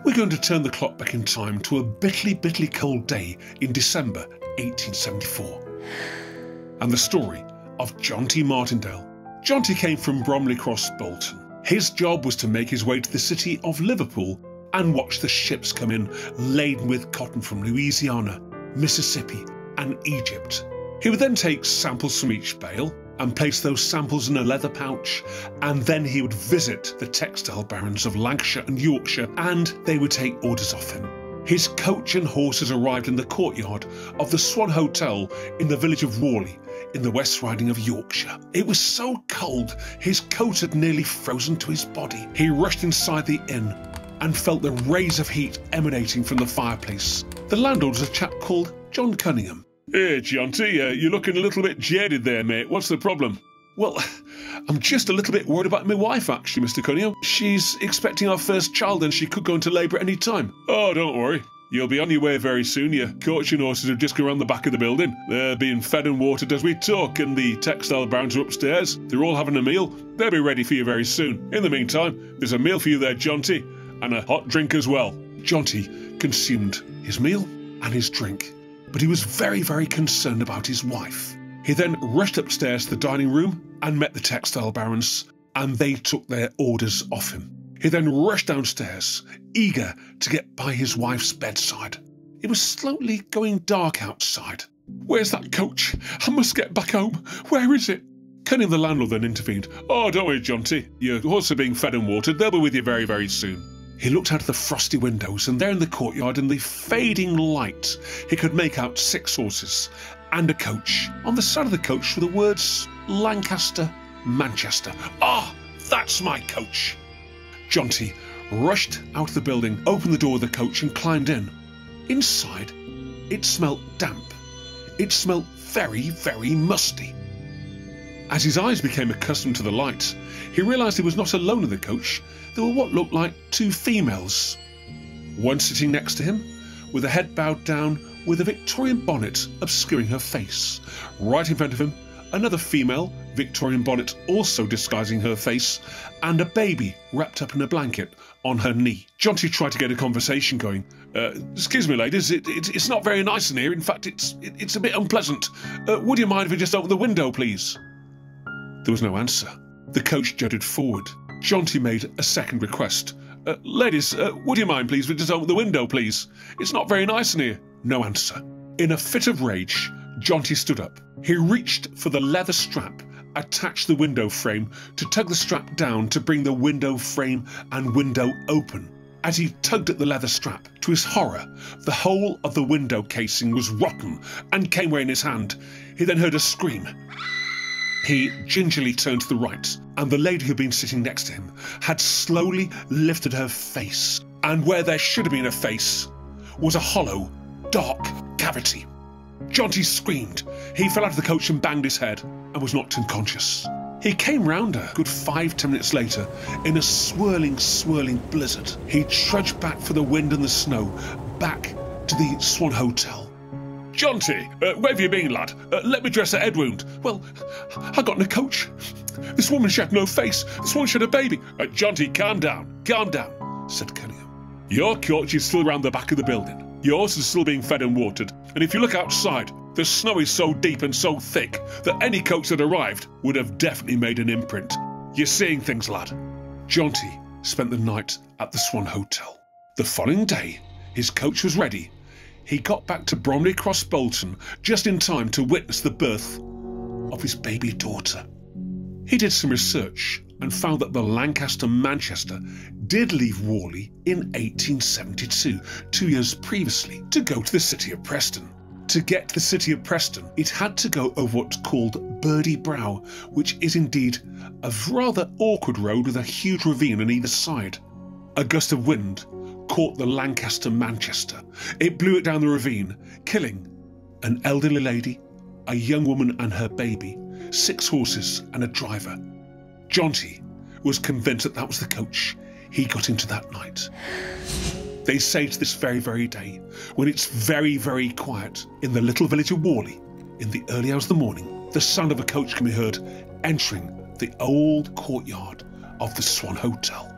We're going to turn the clock back in time to a bitterly cold day in December 1874. And the story of Jonty Martindale. Jonty came from Bromley Cross, Bolton. His job was to make his way to the city of Liverpool and watch the ships come in laden with cotton from Louisiana, Mississippi and Egypt. He would then take samples from each bale and place those samples in a leather pouch, and then he would visit the textile barons of Lancashire and Yorkshire, and they would take orders off him. His coach and horses arrived in the courtyard of the Swan Hotel in the village of Whalley in the West Riding of Yorkshire. It was so cold his coat had nearly frozen to his body. He rushed inside the inn and felt the rays of heat emanating from the fireplace. The landlord was a chap called John Cunningham. Hey, Jonty, you're looking a little bit jaded there, mate. What's the problem? Well, I'm just a little bit worried about my wife, actually, Mr. Cunningham. She's expecting our first child and she could go into labour at any time. Oh, don't worry. You'll be on your way very soon. Your coach and horses have just gone around the back of the building. They're being fed and watered as we talk, and the textile barons are upstairs. They're all having a meal. They'll be ready for you very soon. In the meantime, there's a meal for you there, Jonty, and a hot drink as well. Jonty consumed his meal and his drink, but he was very concerned about his wife. He then rushed upstairs to the dining room and met the textile barons, and they took their orders off him. He then rushed downstairs, eager to get by his wife's bedside. It was slowly going dark outside. Where's that coach? I must get back home. Where is it? Cunningham the landlord then intervened. Oh, don't worry, Jonty. Your horses are being fed and watered. They'll be with you very soon. He looked out of the frosty windows, and there in the courtyard, in the fading light, he could make out 6 horses and a coach. On the side of the coach were the words Lancaster, Manchester. Ah, that's my coach. Jonty rushed out of the building, opened the door of the coach and climbed in. Inside, it smelt damp. It smelt very musty. As his eyes became accustomed to the light, he realised he was not alone in the coach. There were what looked like 2 females. One sitting next to him, with her head bowed down, with a Victorian bonnet obscuring her face. Right in front of him, another female, Victorian bonnet also disguising her face, and a baby wrapped up in a blanket on her knee. Jonty tried to get a conversation going. Excuse me, ladies, it's not very nice in here. In fact, it's a bit unpleasant. Would you mind if we just open the window, please? There was no answer. The coach jutted forward. Jonty made a second request. Ladies, would you mind, please, if we just open the window, please? It's not very nice in here. No answer. In a fit of rage, Jonty stood up. He reached for the leather strap attached to the window frame to tug the strap down to bring the window frame and window open. As he tugged at the leather strap, to his horror, the whole of the window casing was rotten and came away in his hand. He then heard a scream. He gingerly turned to the right, and the lady who had been sitting next to him had slowly lifted her face, and where there should have been a face was a hollow, dark cavity. Jonty screamed. He fell out of the coach and banged his head and was knocked unconscious. He came round her a good 5-10 minutes later in a swirling blizzard. He trudged back for the wind and the snow, back to the Swan Hotel. Jonty, where have you been, lad? Let me dress a head wound. Well, I got in a coach. This woman, she had no face. This woman, she had a baby. Jonty, calm down, said Cunningham. Your coach is still round the back of the building. Your horse is still being fed and watered. And if you look outside, the snow is so deep and so thick that any coach that arrived would have definitely made an imprint. You're seeing things, lad. Jonty spent the night at the Swan Hotel. The following day, his coach was ready. He got back to Bromley Cross, Bolton, just in time to witness the birth of his baby daughter. He did some research and found that the Lancaster Manchester did leave Whalley in 1872, 2 years previously, to go to the city of Preston. To get to the city of Preston, it had to go over what's called Birdie Brow, which is indeed a rather awkward road with a huge ravine on either side. A gust of wind caught the Lancaster Manchester. It blew it down the ravine, killing an elderly lady, a young woman and her baby, 6 horses and a driver. Jonty was convinced that that was the coach he got into that night. They say to this very day, when it's very quiet in the little village of Whalley, in the early hours of the morning, the sound of a coach can be heard entering the old courtyard of the Swan Hotel.